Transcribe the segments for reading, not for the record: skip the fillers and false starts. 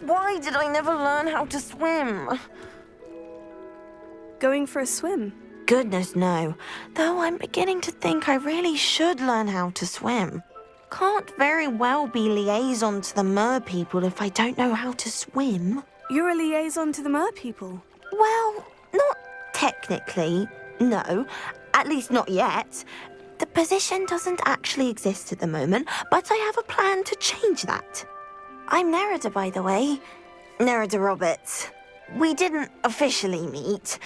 Why did I never learn how to swim? Going for a swim? Goodness, no. Though I'm beginning to think I really should learn how to swim. Can't very well be liaison to the mer people if I don't know how to swim. You're a liaison to the mer people? Well, not technically, no. At least not yet. The position doesn't actually exist at the moment, but I have a plan to change that. I'm Nerida, by the way. Nerida Roberts. We didn't officially meet,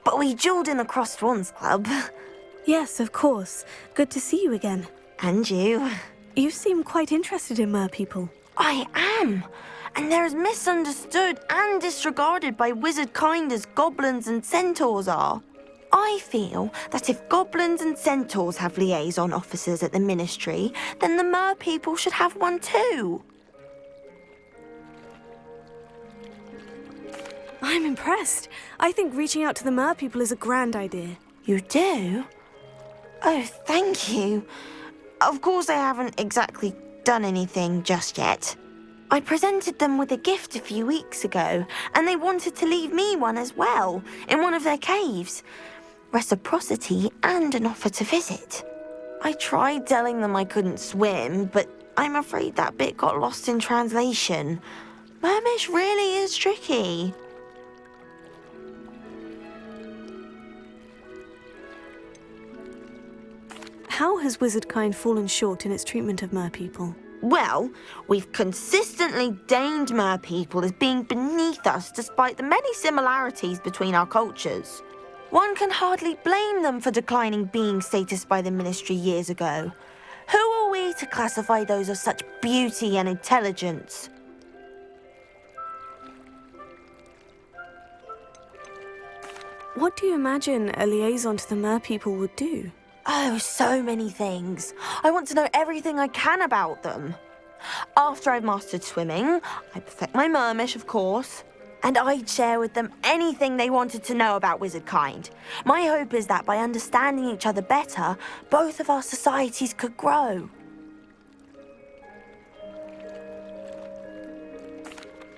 but we duelled in the Crossed Wands Club. Yes, of course. Good to see you again. And you. You seem quite interested in mer people. I am. And they're as misunderstood and disregarded by wizard kind as goblins and centaurs are. I feel that if goblins and centaurs have liaison officers at the ministry, then the mer people should have one too. I'm impressed. I think reaching out to the mer people is a grand idea. You do? Oh, thank you. Of course I haven't exactly done anything just yet. I presented them with a gift a few weeks ago, and they wanted to leave me one as well, in one of their caves. Reciprocity and an offer to visit. I tried telling them I couldn't swim, but I'm afraid that bit got lost in translation. Mermish really is tricky. How has wizardkind fallen short in its treatment of mer people? Well, we've consistently deigned mer people as being beneath us despite the many similarities between our cultures. One can hardly blame them for declining being status by the ministry years ago. Who are we to classify those of such beauty and intelligence? What do you imagine a liaison to the mer people would do? Oh, so many things. I want to know everything I can about them. After I've mastered swimming, I perfect my mermish, of course, and I'd share with them anything they wanted to know about wizardkind. My hope is that by understanding each other better, both of our societies could grow.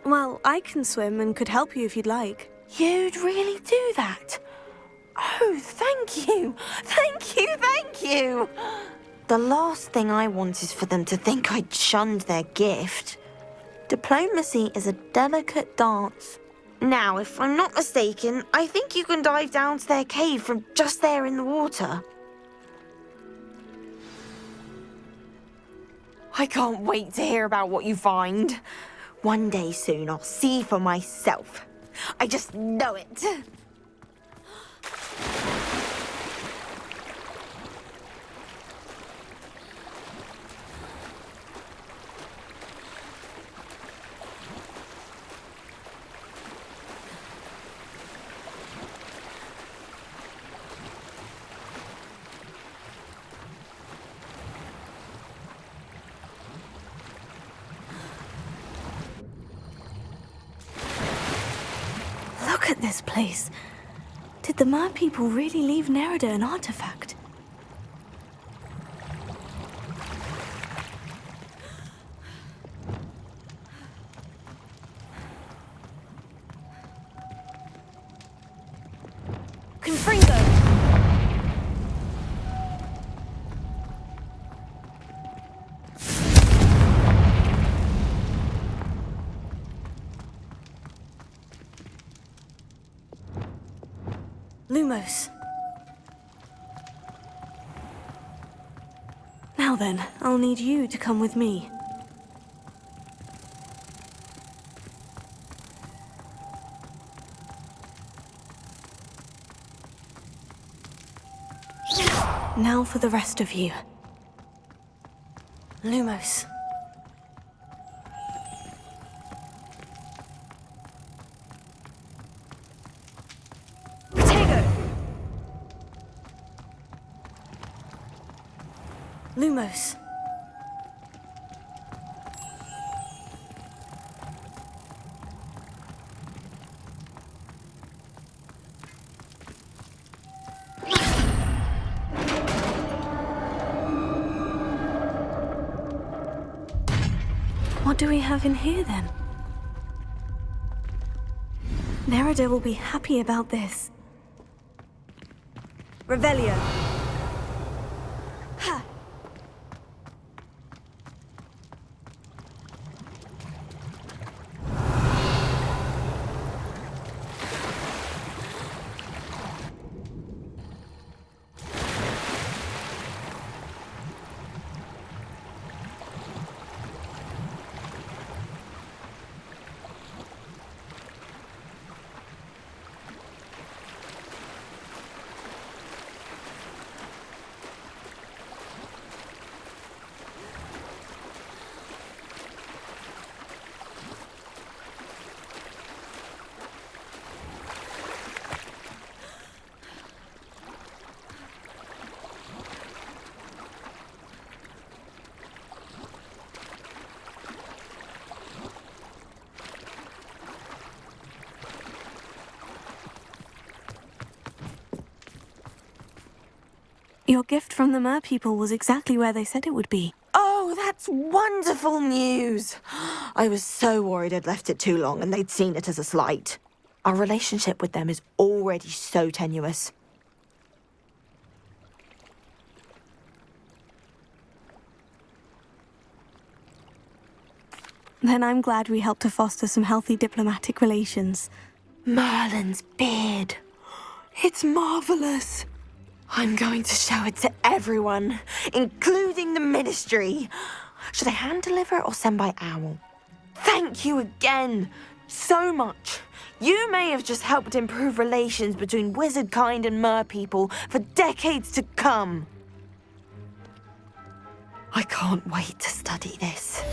Well, I can swim and could help you if you'd like. You'd really do that? Oh, thank you! Thank you, thank you! The last thing I want is for them to think I'd shunned their gift. Diplomacy is a delicate dance. Now, if I'm not mistaken, I think you can dive down to their cave from just there in the water. I can't wait to hear about what you find. One day soon, I'll see for myself. I just know it. Look at this place. Did the mer people really leave Nerida an artifact? Confringo! Lumos. Now then, I'll need you to come with me. Now for the rest of you. Lumos. Lumos. What do we have in here then? Nerida will be happy about this. Revelio. Ha! Your gift from the merpeople was exactly where they said it would be. Oh, that's wonderful news! I was so worried I'd left it too long and they'd seen it as a slight. Our relationship with them is already so tenuous. Then I'm glad we helped to foster some healthy diplomatic relations. Merlin's beard. It's marvelous. I'm going to show it to everyone, including the Ministry. Should I hand deliver or send by owl? Thank you again, so much. You may have just helped improve relations between wizard kind and merpeople for decades to come. I can't wait to study this.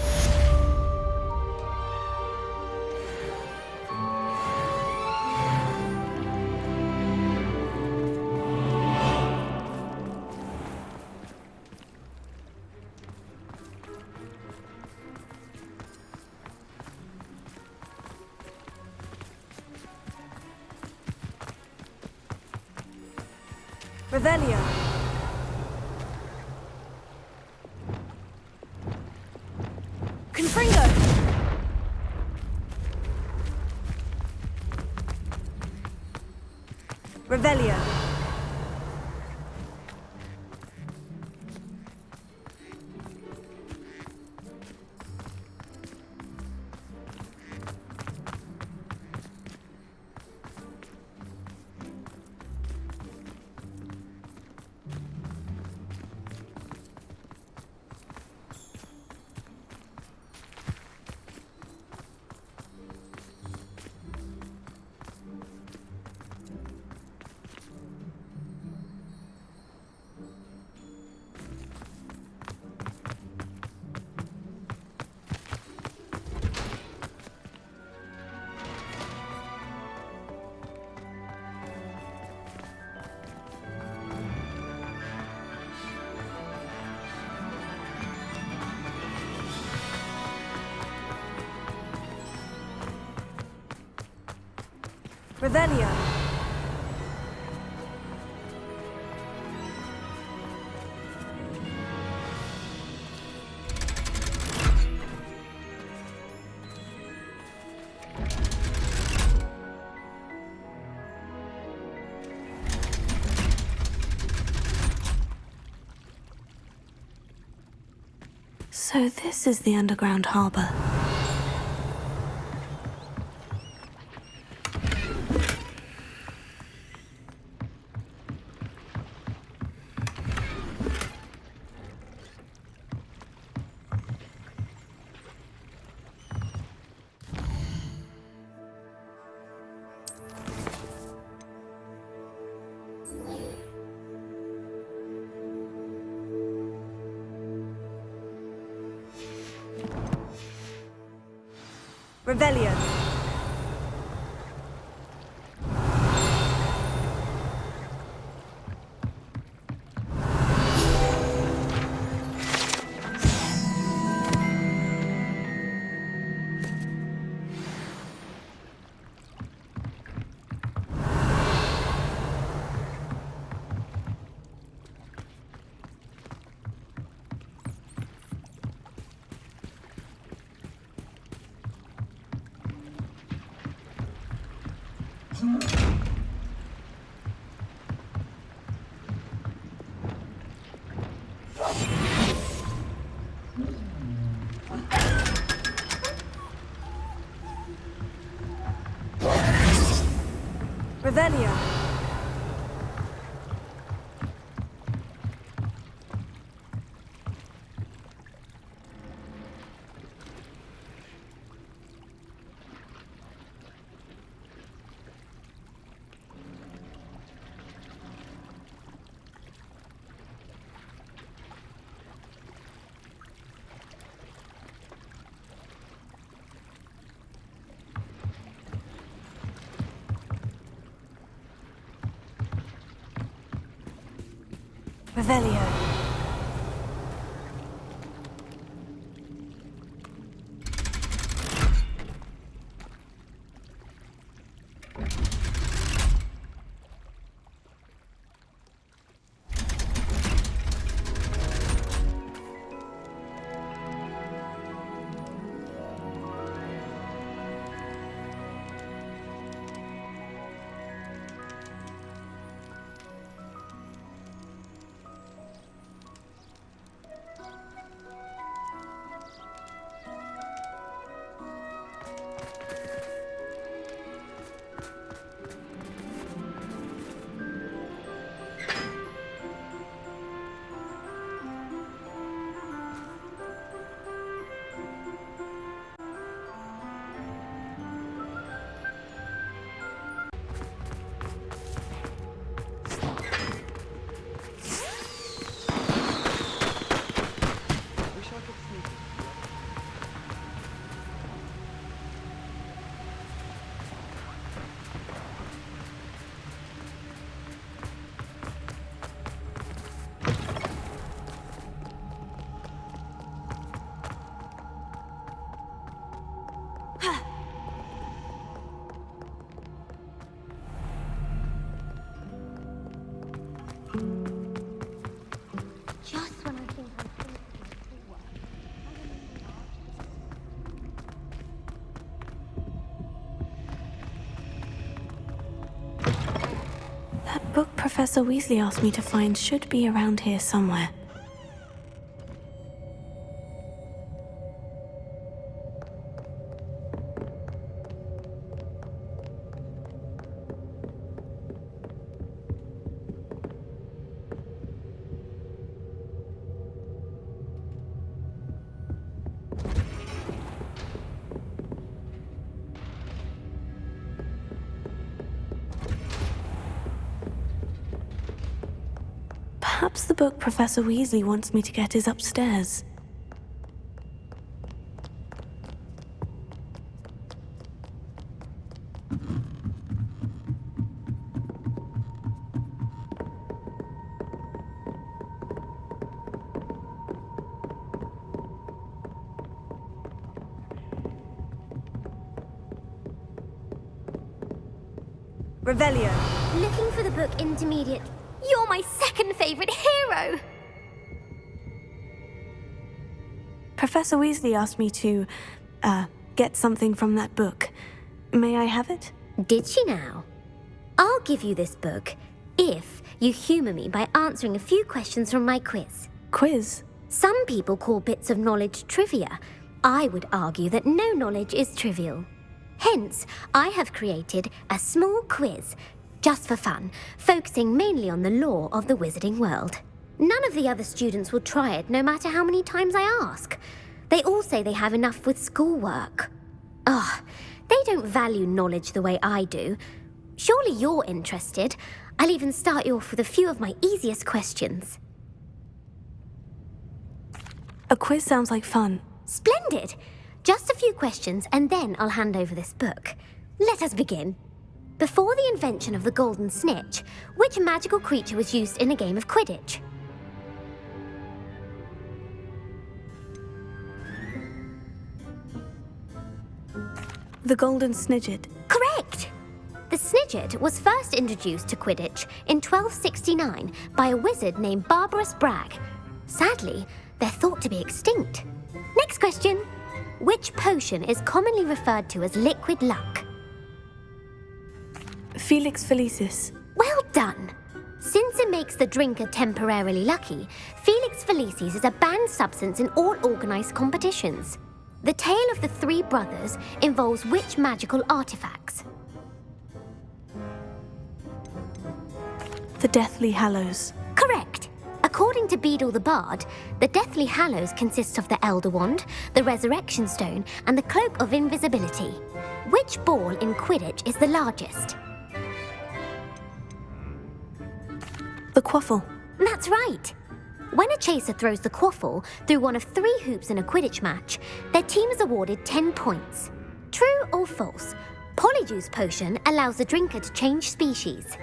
Revelio. Confringo. Revelio. Revelio. So this is the underground harbor. Revelio. Revelio. Revelio. That book Professor Weasley asked me to find should be around here somewhere. Perhaps the book Professor Weasley wants me to get is upstairs. Revelio. Looking for the book Intermediate. You're my second favorite hero! Professor Weasley asked me to, get something from that book. May I have it? Did she now? I'll give you this book if you humour me by answering a few questions from my quiz. Quiz? Some people call bits of knowledge trivia. I would argue that no knowledge is trivial. Hence, I have created a small quiz, just for fun, focusing mainly on the lore of the wizarding world. None of the other students will try it, no matter how many times I ask. They all say they have enough with schoolwork. Ugh, they don't value knowledge the way I do. Surely you're interested. I'll even start you off with a few of my easiest questions. A quiz sounds like fun. Splendid! Just a few questions, and then I'll hand over this book. Let us begin. Before the invention of the golden snitch, which magical creature was used in a game of Quidditch? The golden snidget. Correct! The snidget was first introduced to Quidditch in 1269 by a wizard named Barbarous Bragg. Sadly, they're thought to be extinct. Next question. Which potion is commonly referred to as liquid luck? Felix Felicis. Well done! Since it makes the drinker temporarily lucky, Felix Felicis is a banned substance in all organised competitions. The tale of the three brothers involves which magical artifacts? The Deathly Hallows. Correct! According to Beadle the Bard, the Deathly Hallows consists of the Elder Wand, the Resurrection Stone, and the Cloak of Invisibility. Which ball in Quidditch is the largest? The Quaffle. That's right! When a chaser throws the quaffle through one of 3 hoops in a Quidditch match, their team is awarded 10 points. True or false? Polyjuice Potion allows the drinker to change species.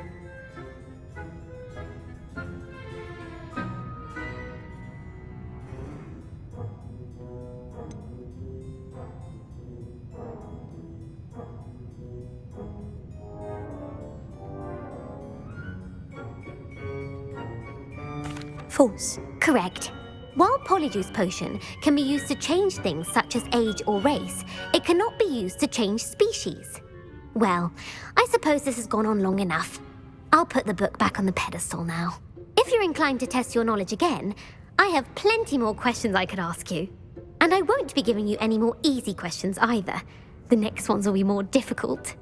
False. Correct. While Polyjuice Potion can be used to change things such as age or race, it cannot be used to change species. Well, I suppose this has gone on long enough. I'll put the book back on the pedestal now. If you're inclined to test your knowledge again, I have plenty more questions I could ask you. And I won't be giving you any more easy questions either. The next ones will be more difficult.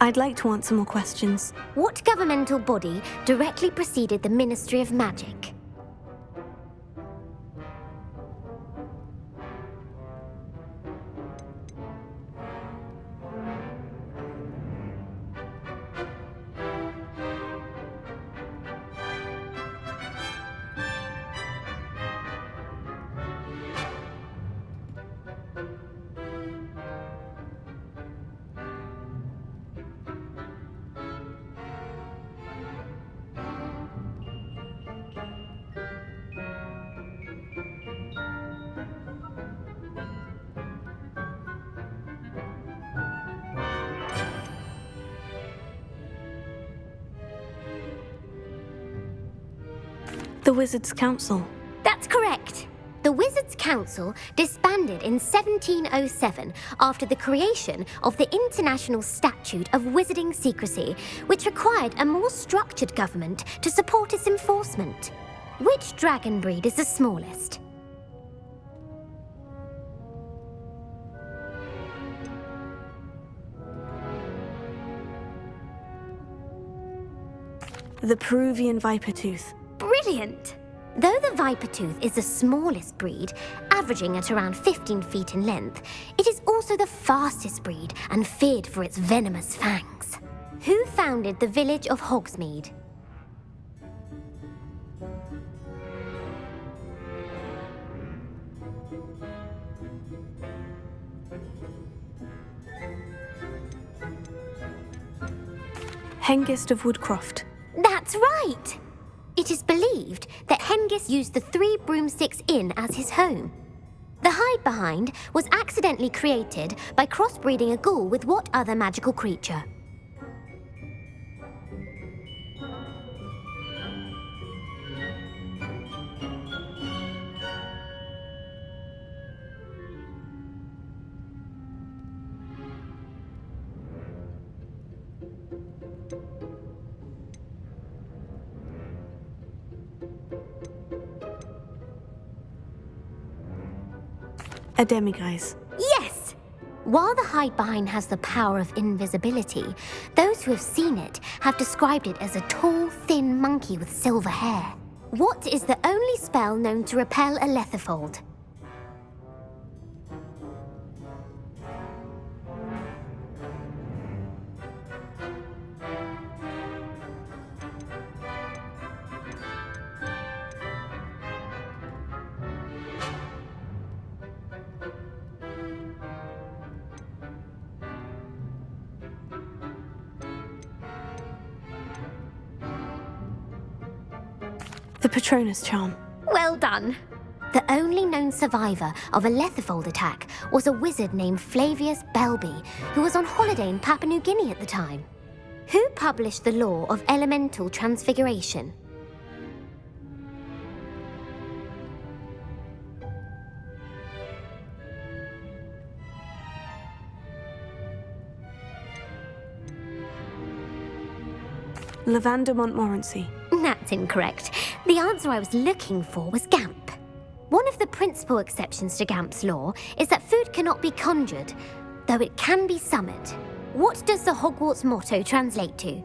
I'd like to answer more questions. What governmental body directly preceded the Ministry of Magic? The Wizards' Council. That's correct. The Wizards' Council disbanded in 1707 after the creation of the International Statute of Wizarding Secrecy, which required a more structured government to support its enforcement. Which dragon breed is the smallest? The Peruvian Vipertooth. Brilliant! Though the Vipertooth is the smallest breed, averaging at around 15 feet in length, it is also the fastest breed and feared for its venomous fangs. Who founded the village of Hogsmeade? Hengist of Woodcroft. That's right! It is believed that Hengist used the 3 Broomsticks Inn as his home. The hide-behind was accidentally created by crossbreeding a ghoul with what other magical creature? A Demiguise. Yes! While the hide-behind has the power of invisibility, those who have seen it have described it as a tall, thin monkey with silver hair. What is the only spell known to repel a lethifold? The Patronus Charm. Well done! The only known survivor of a lethifold attack was a wizard named Flavius Belby, who was on holiday in Papua New Guinea at the time. Who published the law of elemental transfiguration? Lavender Montmorency. That's incorrect. The answer I was looking for was Gamp. One of the principal exceptions to Gamp's law is that food cannot be conjured, though it can be summoned. What does the Hogwarts motto translate to?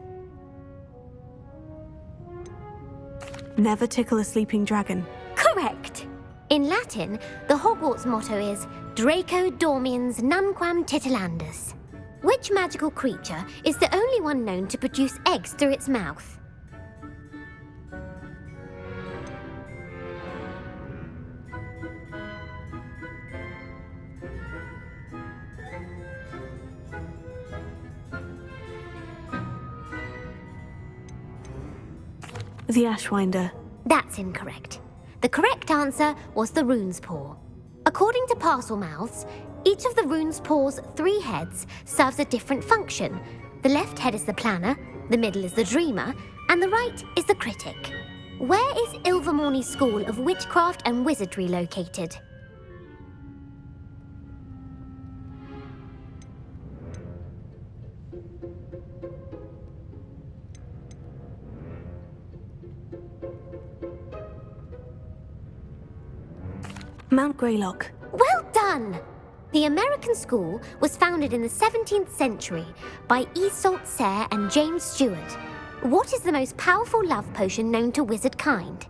Never tickle a sleeping dragon. Correct! In Latin, the Hogwarts motto is Draco dormiens nunquam titilandus. Which magical creature is the only one known to produce eggs through its mouth? The Ashwinder. That's incorrect. The correct answer was the rune's paw. According to Parselmouths, each of the rune's paw's 3 heads serves a different function. The left head is the planner, the middle is the dreamer, and the right is the critic. Where is Ilvermorny School of Witchcraft and Wizardry located? Mount Greylock. Well done! The American school was founded in the 17th century by Isolde Sayre and James Stewart. What is the most powerful love potion known to wizard kind?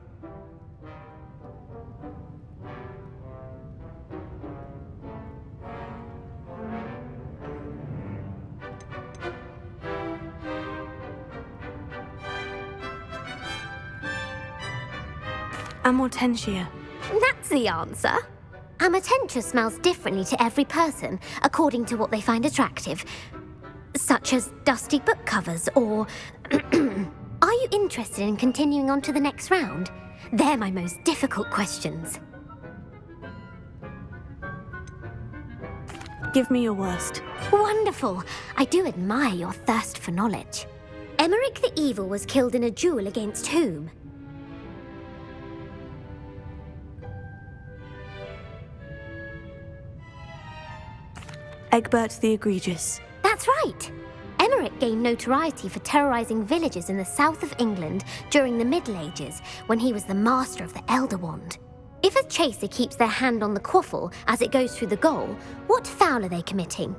Amortentia. That's the answer. Amortentia smells differently to every person according to what they find attractive, such as dusty book covers or... Are you interested in continuing on to the next round? They're my most difficult questions. Give me your worst. Wonderful. I do admire your thirst for knowledge. Emmerich the Evil was killed in a duel against whom? Egbert the Egregious. That's right. Emmerich gained notoriety for terrorizing villages in the south of England during the Middle Ages when he was the master of the Elder Wand. If a chaser keeps their hand on the quaffle as it goes through the goal, what foul are they committing?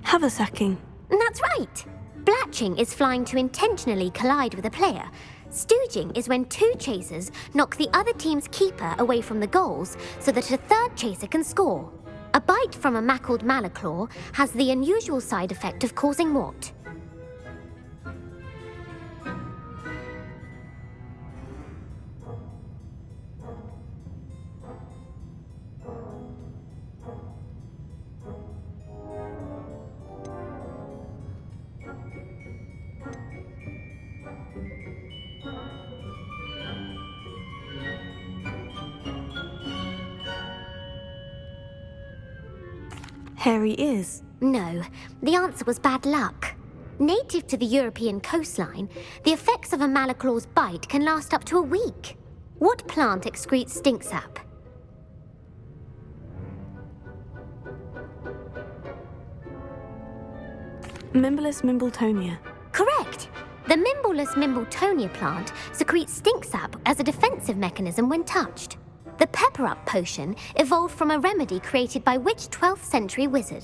Haversacking. That's right. Blatching is flying to intentionally collide with a player. Stooging is when 2 chasers knock the other team's keeper away from the goals so that a 3rd chaser can score. A bite from a mackled malaclaw has the unusual side effect of causing what? Hairy ears. No, the answer was bad luck. Native to the European coastline, the effects of a malaclaw's bite can last up to a week. What plant excretes stink sap? Mimblus Mimbletonia. Correct! The Mimblus Mimbletonia plant secretes stink sap as a defensive mechanism when touched. The pepper-up potion evolved from a remedy created by which 12th century wizard?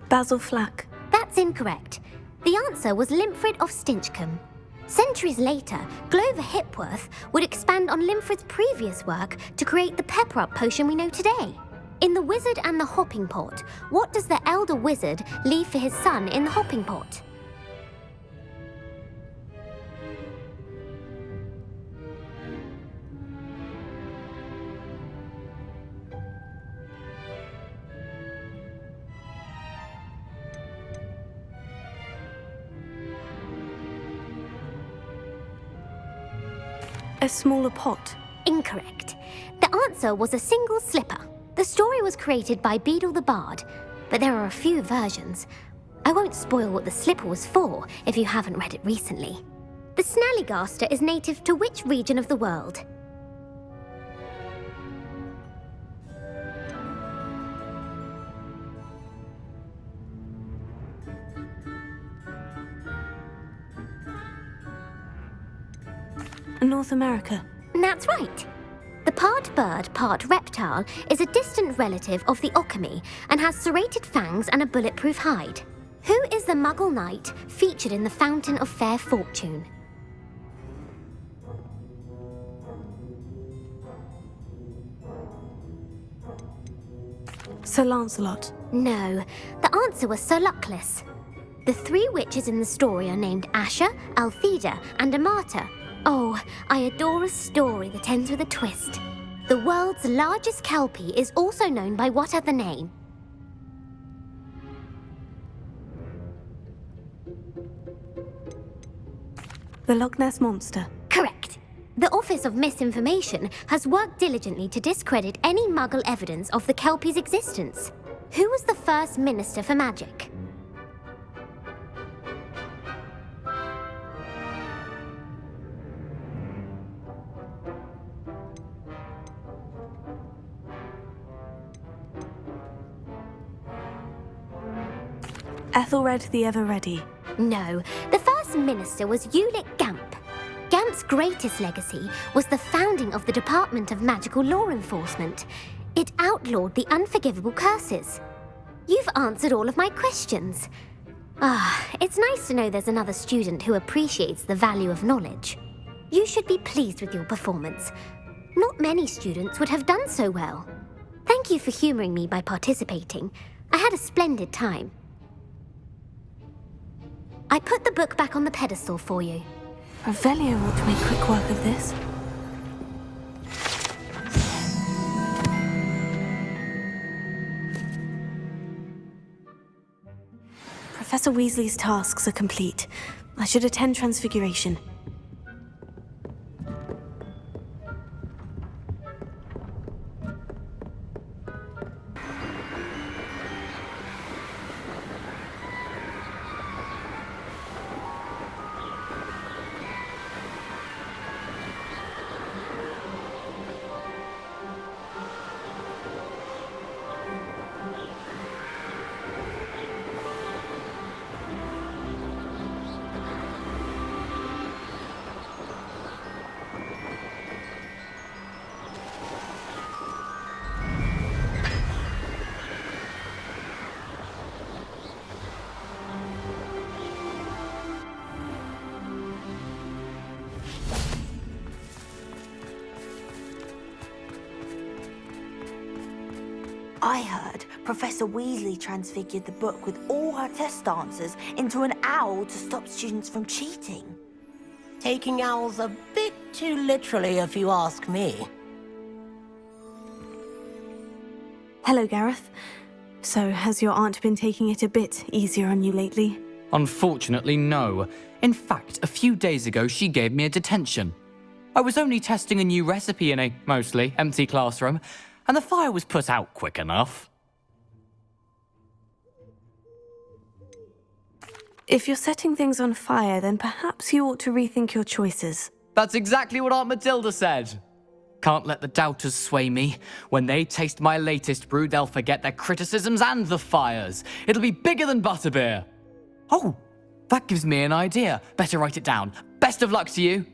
Basil Flack. That's incorrect. The answer was Limfrid of Stinchcombe. Centuries later, Glover Hipworth would expand on Limfrid's previous work to create the pepper-up potion we know today. In The Wizard and the Hopping Pot, what does the elder wizard leave for his son in the hopping pot? A smaller pot? Incorrect. The answer was a single slipper. The story was created by Beadle the Bard, but there are a few versions. I won't spoil what the slipper was for if you haven't read it recently. The Snallygaster is native to which region of the world? North America. That's right. The part bird, part reptile is a distant relative of the Occamy and has serrated fangs and a bulletproof hide. Who is the Muggle knight featured in the Fountain of Fair Fortune? Sir Lancelot. No, the answer was Sir Luckless. The three witches in the story are named Asher, Altheda, and Amata. Oh, I adore a story that ends with a twist. The world's largest kelpie is also known by what other name? The Loch Ness Monster. Correct. The Office of Misinformation has worked diligently to discredit any Muggle evidence of the kelpie's existence. Who was the first Minister for Magic? Ethelred the Ever-Ready. No, the first minister was Ulick Gamp. Gamp's greatest legacy was the founding of the Department of Magical Law Enforcement. It outlawed the unforgivable curses. You've answered all of my questions. It's nice to know there's another student who appreciates the value of knowledge. You should be pleased with your performance. Not many students would have done so well. Thank you for humoring me by participating. I had a splendid time. I put the book back on the pedestal for you. Revelio ought to make quick work of this. Professor Weasley's tasks are complete. I should attend Transfiguration. I heard Professor Weasley transfigured the book with all her test answers into an owl to stop students from cheating. Taking owls a bit too literally, if you ask me. Hello, Gareth. So, has your aunt been taking it a bit easier on you lately? Unfortunately, no. In fact, a few days ago, she gave me a detention. I was only testing a new recipe in a mostly empty classroom, and the fire was put out quick enough. If you're setting things on fire, then perhaps you ought to rethink your choices. That's exactly what Aunt Matilda said. Can't let the doubters sway me. When they taste my latest brew, they'll forget their criticisms and the fires. It'll be bigger than butterbeer. Oh, that gives me an idea. Better write it down. Best of luck to you.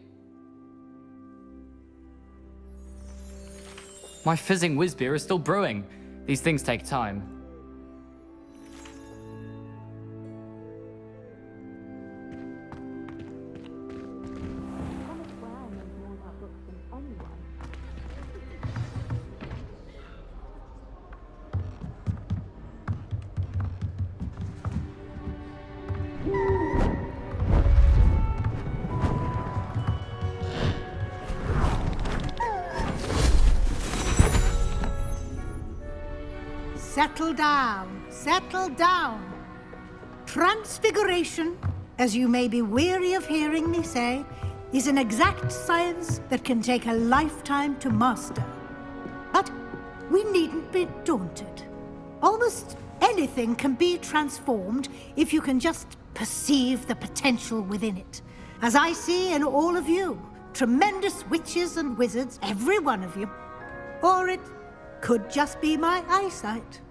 My fizzing whiz-beer is still brewing. These things take time. Settle down, settle down. Transfiguration, as you may be weary of hearing me say, is an exact science that can take a lifetime to master. But we needn't be daunted. Almost anything can be transformed if you can just perceive the potential within it. As I see in all of you, tremendous witches and wizards, every one of you. Or it could just be my eyesight.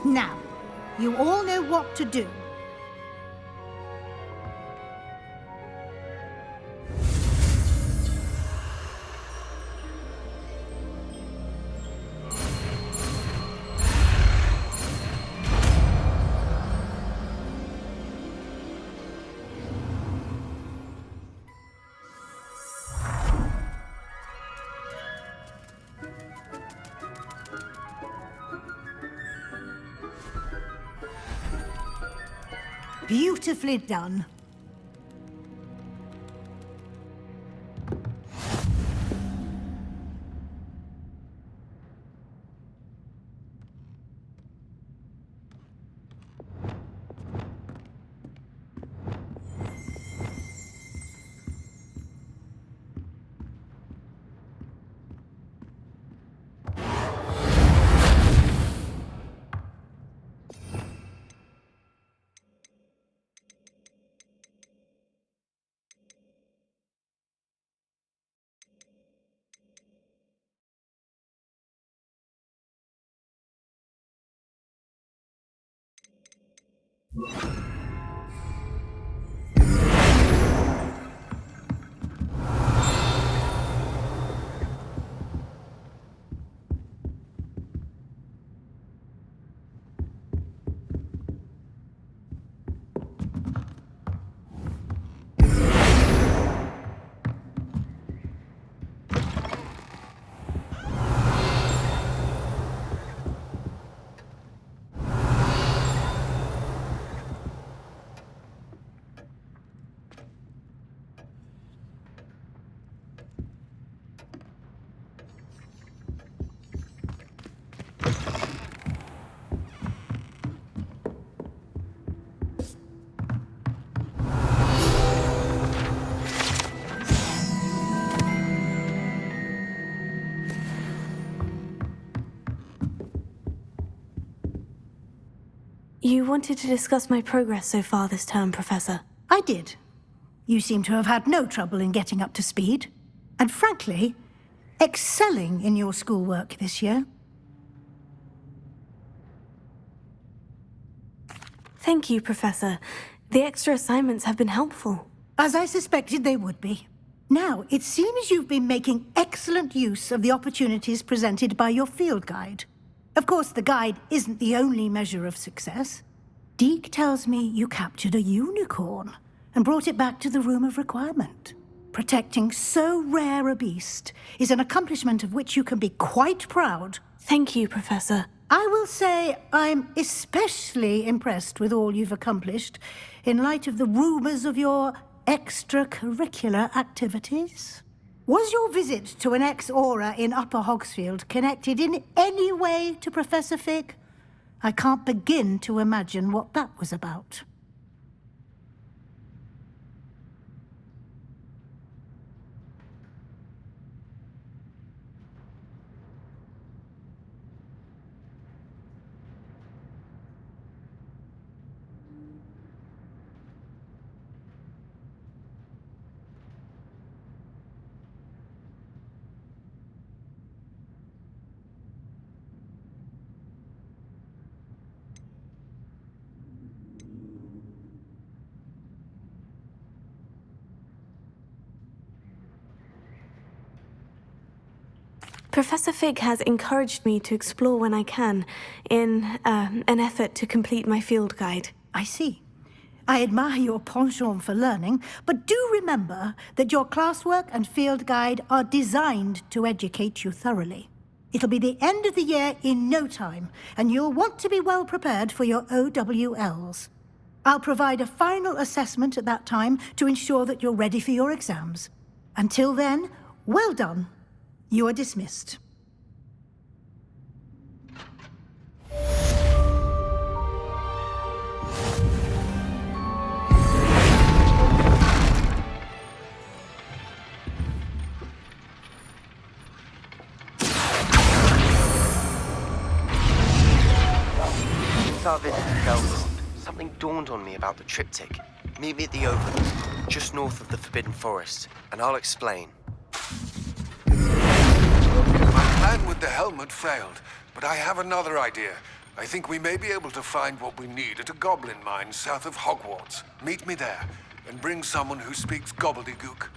Now, you all know what to do. Beautifully done. You wanted to discuss my progress so far this term, Professor. I did. You seem to have had no trouble in getting up to speed. And frankly, excelling in your schoolwork this year. Thank you, Professor. The extra assignments have been helpful. As I suspected they would be. Now, it seems you've been making excellent use of the opportunities presented by your field guide. Of course, the guide isn't the only measure of success. Deke tells me you captured a unicorn and brought it back to the Room of Requirement. Protecting so rare a beast is an accomplishment of which you can be quite proud. Thank you, Professor. I will say I'm especially impressed with all you've accomplished in light of the rumors of your extracurricular activities. Was your visit to an ex-aura in Upper Hogsfield connected in any way to Professor Fig? I can't begin to imagine what that was about. Professor Fig has encouraged me to explore when I can, in an effort to complete my field guide. I see. I admire your penchant for learning, but do remember that your classwork and field guide are designed to educate you thoroughly. It'll be the end of the year in no time, and you'll want to be well prepared for your OWLs. I'll provide a final assessment at that time to ensure that you're ready for your exams. Until then, well done. You are dismissed. our visit to Belmont, something dawned on me about the triptych. Meet me at the Oval, just north of the Forbidden Forest, and I'll explain. My plan with the helmet failed, but I have another idea. I think we may be able to find what we need at a goblin mine south of Hogwarts. Meet me there, and bring someone who speaks gobbledygook.